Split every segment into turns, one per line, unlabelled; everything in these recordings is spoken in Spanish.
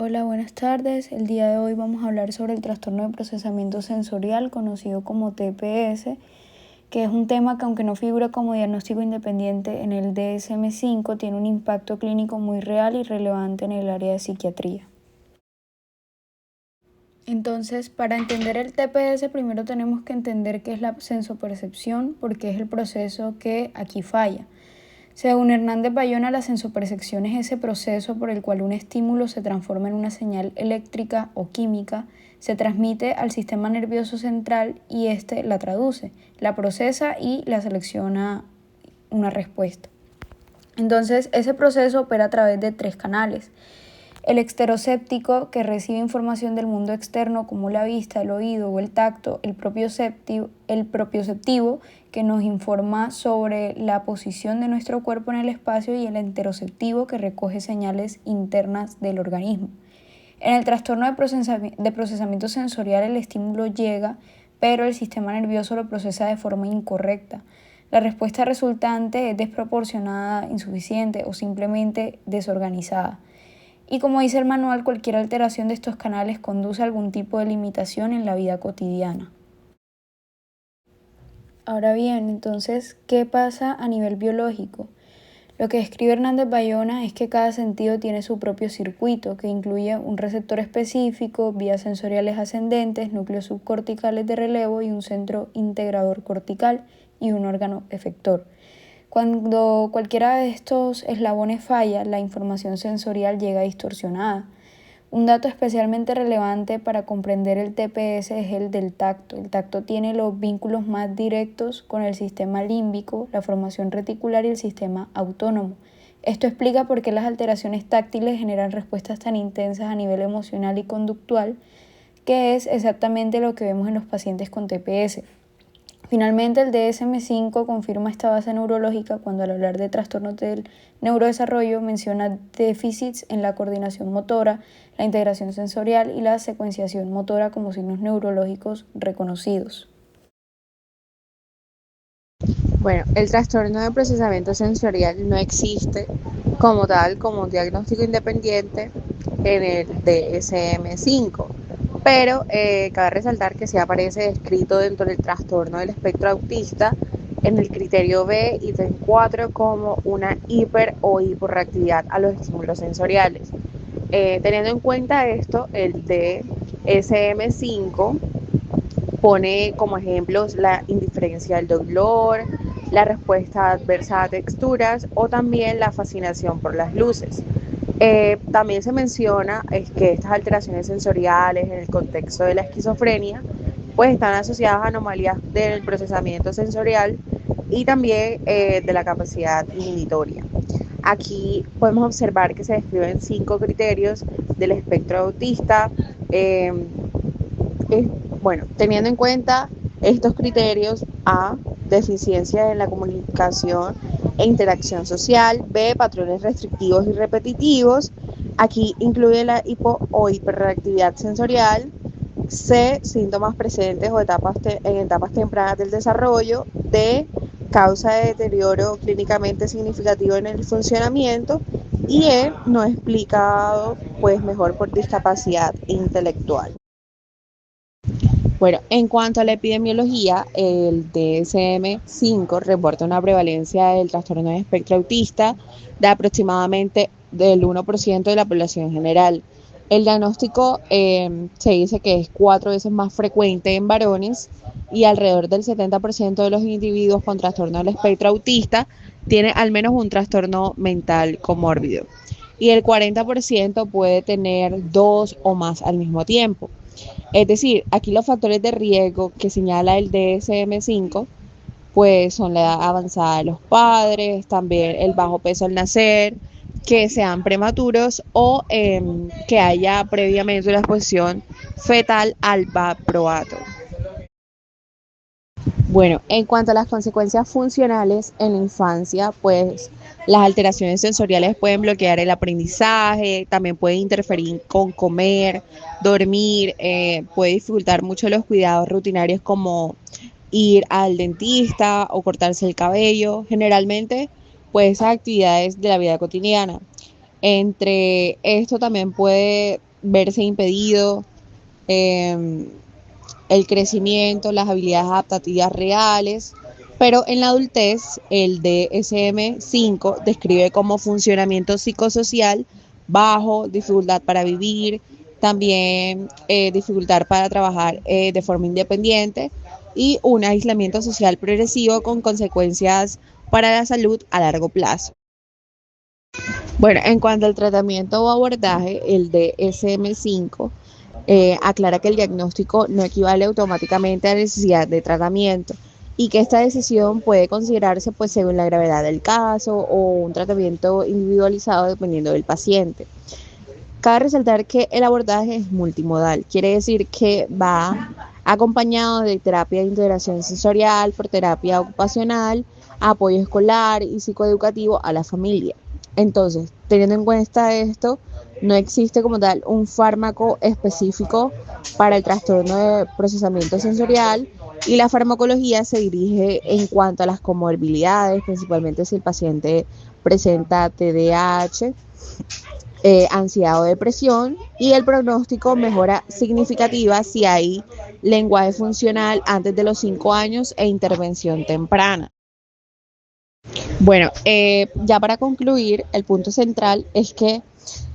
Hola, buenas tardes. El día de hoy vamos a hablar sobre el trastorno de procesamiento sensorial, conocido como TPS, que es un tema que, aunque no figura como diagnóstico independiente en el DSM-5, tiene un impacto clínico muy real y relevante en el área de psiquiatría. Entonces, para entender el TPS, primero tenemos que entender qué es la sensopercepción, porque es el proceso que aquí falla. Según Hernández Bayona, la sensopercepción es ese proceso por el cual un estímulo se transforma en una señal eléctrica o química, se transmite al sistema nervioso central y éste la traduce, la procesa y la selecciona una respuesta. Entonces, ese proceso opera a través de tres canales. El exteroséptico, que recibe información del mundo externo como la vista, el oído o el tacto, el propioceptivo, que nos informa sobre la posición de nuestro cuerpo en el espacio, y el interoceptivo, que recoge señales internas del organismo. En el trastorno de procesamiento sensorial, el estímulo llega, pero el sistema nervioso lo procesa de forma incorrecta. La respuesta resultante es desproporcionada, insuficiente o simplemente desorganizada. Y como dice el manual, cualquier alteración de estos canales conduce a algún tipo de limitación en la vida cotidiana. Ahora bien, entonces, ¿qué pasa a nivel biológico? Lo que describe Hernández Bayona es que cada sentido tiene su propio circuito, que incluye un receptor específico, vías sensoriales ascendentes, núcleos subcorticales de relevo y un centro integrador cortical y un órgano efector. Cuando cualquiera de estos eslabones falla, la información sensorial llega distorsionada. Un dato especialmente relevante para comprender el TPS es el del tacto. El tacto tiene los vínculos más directos con el sistema límbico, la formación reticular y el sistema autónomo. Esto explica por qué las alteraciones táctiles generan respuestas tan intensas a nivel emocional y conductual, que es exactamente lo que vemos en los pacientes con TPS. Finalmente, el DSM-5 confirma esta base neurológica cuando, al hablar de trastornos del neurodesarrollo, menciona déficits en la coordinación motora, la integración sensorial y la secuenciación motora como signos neurológicos reconocidos.
Bueno, el trastorno de procesamiento sensorial no existe como tal, como un diagnóstico independiente en el DSM-5, pero cabe resaltar que sí aparece descrito dentro del trastorno del espectro autista en el criterio B y TEN4 como una hiper o hiporreactividad a los estímulos sensoriales. Teniendo en cuenta esto, el DSM-5 pone como ejemplos la indiferencia al dolor, la respuesta adversa a texturas o también la fascinación por las luces. También se menciona que estas alteraciones sensoriales en el contexto de la esquizofrenia pues están asociadas a anomalías del procesamiento sensorial y también de la capacidad inhibitoria. Aquí podemos observar que se describen 5 criterios del espectro autista. Bueno, teniendo en cuenta estos criterios: A, deficiencia en la comunicación e interacción social; B, patrones restrictivos y repetitivos, aquí incluye la hipo o hiperreactividad sensorial; C, síntomas presentes o en etapas tempranas del desarrollo; D, causa de deterioro clínicamente significativo en el funcionamiento; y E, no explicado pues mejor por discapacidad intelectual. Bueno, en cuanto a la epidemiología, el DSM-5 reporta una prevalencia del trastorno de espectro autista de aproximadamente del 1% de la población general. El diagnóstico se dice que es 4 veces más frecuente en varones, y alrededor del 70% de los individuos con trastorno del espectro autista tiene al menos un trastorno mental comórbido, y el 40% puede tener dos o más al mismo tiempo. Es decir, aquí los factores de riesgo que señala el DSM-5 pues son la edad avanzada de los padres, también el bajo peso al nacer, que sean prematuros o que haya previamente una exposición fetal al valproato. Bueno, en cuanto a las consecuencias funcionales en la infancia, pues las alteraciones sensoriales pueden bloquear el aprendizaje, también pueden interferir con comer, dormir, puede dificultar mucho los cuidados rutinarios como ir al dentista o cortarse el cabello, generalmente pues esas actividades de la vida cotidiana. Entre esto también puede verse impedido eh, el crecimiento, las habilidades adaptativas reales, pero en la adultez el DSM-5 describe como funcionamiento psicosocial bajo, dificultad para vivir, también dificultad para trabajar de forma independiente y un aislamiento social progresivo con consecuencias para la salud a largo plazo. Bueno, en cuanto al tratamiento o abordaje, el DSM-5 aclara que el diagnóstico no equivale automáticamente a necesidad de tratamiento y que esta decisión puede considerarse pues según la gravedad del caso o un tratamiento individualizado dependiendo del paciente. Cabe resaltar que el abordaje es multimodal, quiere decir que va acompañado de terapia de integración sensorial, por terapia ocupacional, apoyo escolar y psicoeducativo a la familia. Entonces, teniendo en cuenta esto, no existe como tal un fármaco específico para el trastorno de procesamiento sensorial y la farmacología se dirige en cuanto a las comorbilidades, principalmente si el paciente presenta TDAH, ansiedad o depresión, y el pronóstico mejora significativa si hay lenguaje funcional antes de los 5 años e intervención temprana. Bueno, ya para concluir, el punto central es que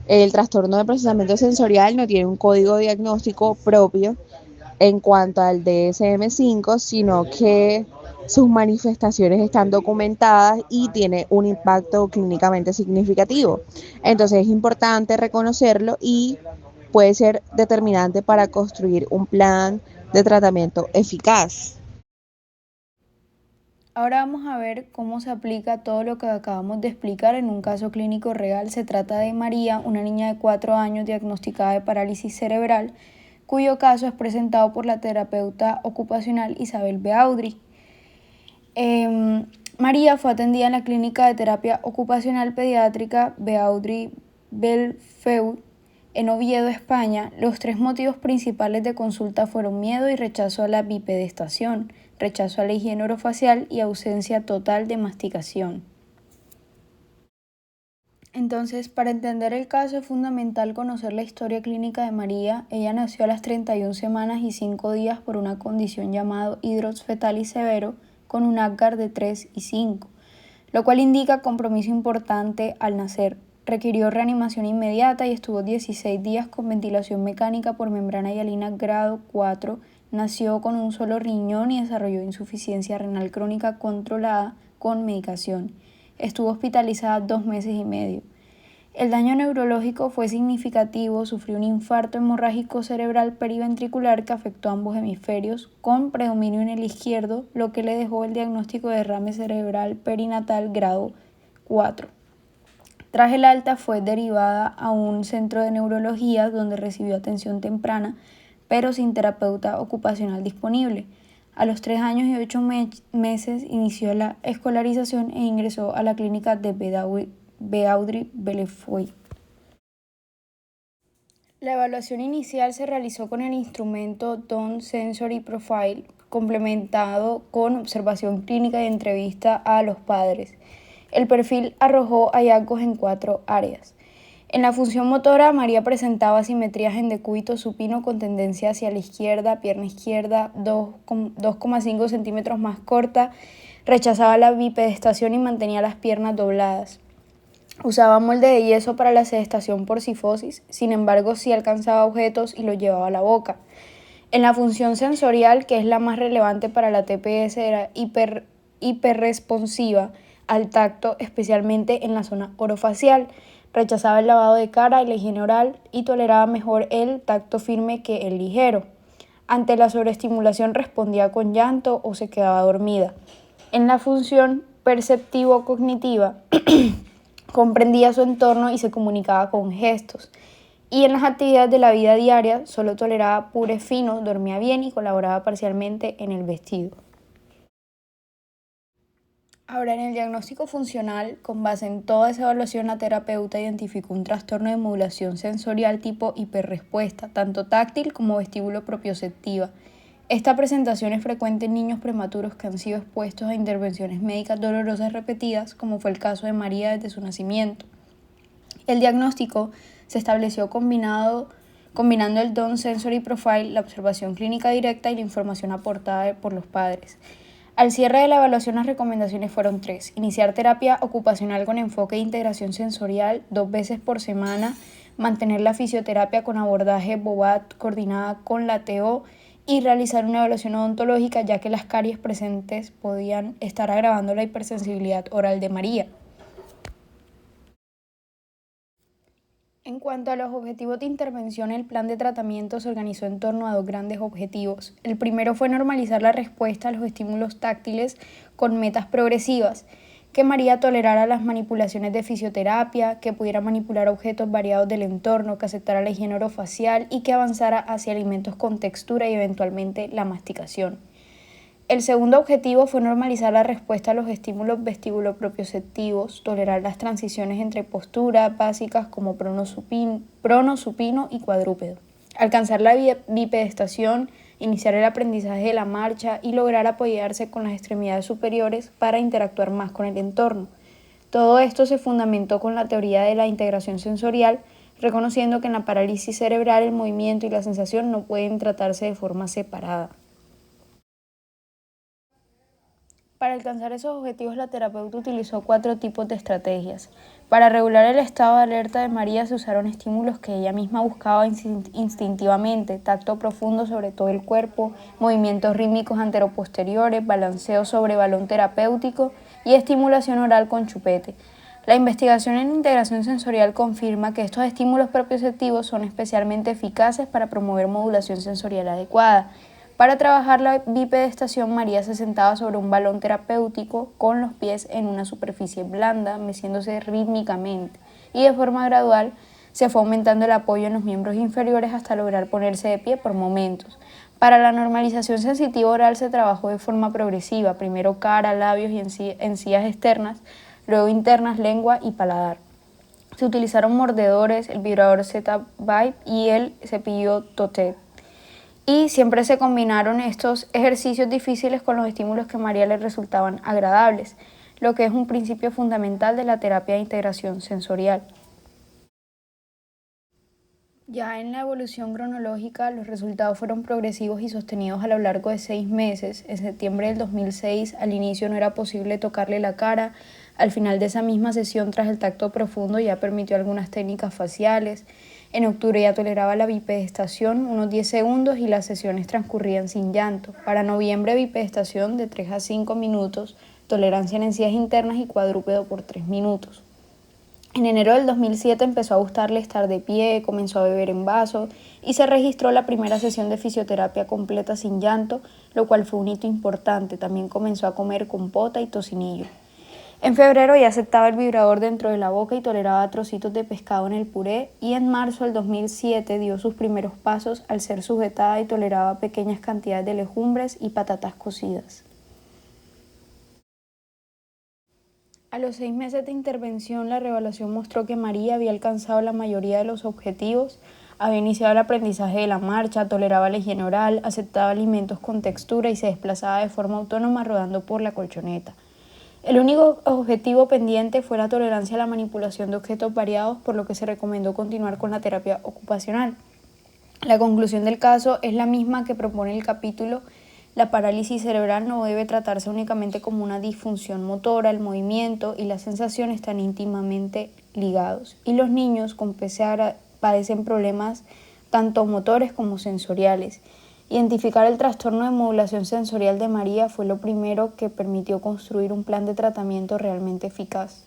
el trastorno de procesamiento sensorial no tiene un código diagnóstico propio en cuanto al DSM-5, sino que sus manifestaciones están documentadas y tiene un impacto clínicamente significativo. Entonces es importante reconocerlo y puede ser determinante para construir un plan de tratamiento eficaz.
Ahora vamos a ver cómo se aplica todo lo que acabamos de explicar en un caso clínico real. Se trata de María, una niña de 4 años diagnosticada de parálisis cerebral, cuyo caso es presentado por la terapeuta ocupacional Isabel Beaudry. María fue atendida en la clínica de terapia ocupacional pediátrica Beaudry Belfeu en Oviedo, España. Los 3 motivos principales de consulta fueron miedo y rechazo a la bipedestación, rechazo a la higiene orofacial y ausencia total de masticación. Entonces, para entender el caso es fundamental conocer la historia clínica de María. Ella nació a las 31 semanas y 5 días por una condición llamada hidrops fetalis severo con un Apgar de 3 y 5, lo cual indica compromiso importante al nacer. Requirió reanimación inmediata y estuvo 16 días con ventilación mecánica por membrana hialina grado 4. Nació con un solo riñón y desarrolló insuficiencia renal crónica controlada con medicación. Estuvo hospitalizada 2 meses y medio. El daño neurológico fue significativo, sufrió un infarto hemorrágico cerebral periventricular que afectó ambos hemisferios, con predominio en el izquierdo, lo que le dejó el diagnóstico de derrame cerebral perinatal grado 4. Tras el alta fue derivada a un centro de neurología donde recibió atención temprana, pero sin terapeuta ocupacional disponible. A los 3 años y 8 meses inició la escolarización e ingresó a la clínica de Beaudry Belfeu. La evaluación inicial se realizó con el instrumento Down Sensory Profile, complementado con observación clínica y entrevista a los padres. El perfil arrojó hallazgos en 4 áreas. En la función motora, María presentaba asimetrías en decúbito supino con tendencia hacia la izquierda, pierna izquierda 2,5 centímetros más corta, rechazaba la bipedestación y mantenía las piernas dobladas. Usaba molde de yeso para la sedestación por sifosis, sin embargo sí alcanzaba objetos y los llevaba a la boca. En la función sensorial, que es la más relevante para la TPS, era hiperresponsiva al tacto, especialmente en la zona orofacial. Rechazaba el lavado de cara y la higiene oral y toleraba mejor el tacto firme que el ligero. Ante la sobreestimulación respondía con llanto o se quedaba dormida. En la función perceptivo-cognitiva, comprendía su entorno y se comunicaba con gestos. Y en las actividades de la vida diaria solo toleraba puré fino, dormía bien y colaboraba parcialmente en el vestido. Ahora, en el diagnóstico funcional, con base en toda esa evaluación, la terapeuta identificó un trastorno de modulación sensorial tipo hiperrespuesta, tanto táctil como vestíbulo propioceptiva. Esta presentación es frecuente en niños prematuros que han sido expuestos a intervenciones médicas dolorosas repetidas, como fue el caso de María desde su nacimiento. El diagnóstico se estableció combinado combinando el Down Sensory Profile, la observación clínica directa y la información aportada por los padres. Al cierre de la evaluación, las recomendaciones fueron 3. Iniciar terapia ocupacional con enfoque de integración sensorial 2 veces por semana, mantener la fisioterapia con abordaje BOBAT coordinada con la TO y realizar una evaluación odontológica, ya que las caries presentes podían estar agravando la hipersensibilidad oral de María. En cuanto a los objetivos de intervención, el plan de tratamiento se organizó en torno a 2 grandes objetivos. El primero fue normalizar la respuesta a los estímulos táctiles con metas progresivas, que María tolerara las manipulaciones de fisioterapia, que pudiera manipular objetos variados del entorno, que aceptara la higiene orofacial y que avanzara hacia alimentos con textura y eventualmente la masticación. El segundo objetivo fue normalizar la respuesta a los estímulos vestíbulo-propioceptivos, tolerar las transiciones entre posturas básicas como prono, supino y cuadrúpedo, alcanzar la bipedestación, iniciar el aprendizaje de la marcha y lograr apoyarse con las extremidades superiores para interactuar más con el entorno. Todo esto se fundamentó con la teoría de la integración sensorial, reconociendo que en la parálisis cerebral el movimiento y la sensación no pueden tratarse de forma separada. Para alcanzar esos objetivos, la terapeuta utilizó 4 tipos de estrategias. Para regular el estado de alerta de María se usaron estímulos que ella misma buscaba instintivamente: tacto profundo sobre todo el cuerpo, movimientos rítmicos anteroposteriores, balanceo sobre balón terapéutico y estimulación oral con chupete. La investigación en integración sensorial confirma que estos estímulos propioceptivos son especialmente eficaces para promover modulación sensorial adecuada. Para trabajar la bipedestación, María se sentaba sobre un balón terapéutico con los pies en una superficie blanda, meciéndose rítmicamente, y de forma gradual se fue aumentando el apoyo en los miembros inferiores hasta lograr ponerse de pie por momentos. Para la normalización sensitiva oral se trabajó de forma progresiva, primero cara, labios y encías externas, luego internas, lengua y paladar. Se utilizaron mordedores, el vibrador Z-Vibe y el cepillo Totet. Y siempre se combinaron estos ejercicios difíciles con los estímulos que a María le resultaban agradables, lo que es un principio fundamental de la terapia de integración sensorial. Ya en la evolución cronológica, los resultados fueron progresivos y sostenidos a lo largo de 6 meses. En septiembre del 2006, al inicio no era posible tocarle la cara. Al final de esa misma sesión, tras el tacto profundo, ya permitió algunas técnicas faciales. En octubre ya toleraba la bipedestación unos 10 segundos y las sesiones transcurrían sin llanto. Para noviembre, bipedestación de 3 a 5 minutos, tolerancia en encías internas y cuadrúpedo por 3 minutos. En enero del 2007 empezó a gustarle estar de pie, comenzó a beber en vaso y se registró la primera sesión de fisioterapia completa sin llanto, lo cual fue un hito importante. También comenzó a comer compota y tocinillo. En febrero ya aceptaba el vibrador dentro de la boca y toleraba trocitos de pescado en el puré, y en marzo del 2007 dio sus primeros pasos al ser sujetada y toleraba pequeñas cantidades de legumbres y patatas cocidas. A los 6 meses de intervención, la reevaluación mostró que María había alcanzado la mayoría de los objetivos, había iniciado el aprendizaje de la marcha, toleraba la higiene oral, aceptaba alimentos con textura y se desplazaba de forma autónoma rodando por la colchoneta. El único objetivo pendiente fue la tolerancia a la manipulación de objetos variados, por lo que se recomendó continuar con la terapia ocupacional. La conclusión del caso es la misma que propone el capítulo. La parálisis cerebral no debe tratarse únicamente como una disfunción motora, el movimiento y la sensación están íntimamente ligados, y los niños con PCA padecen problemas tanto motores como sensoriales. Identificar el trastorno de modulación sensorial de María fue lo primero que permitió construir un plan de tratamiento realmente eficaz.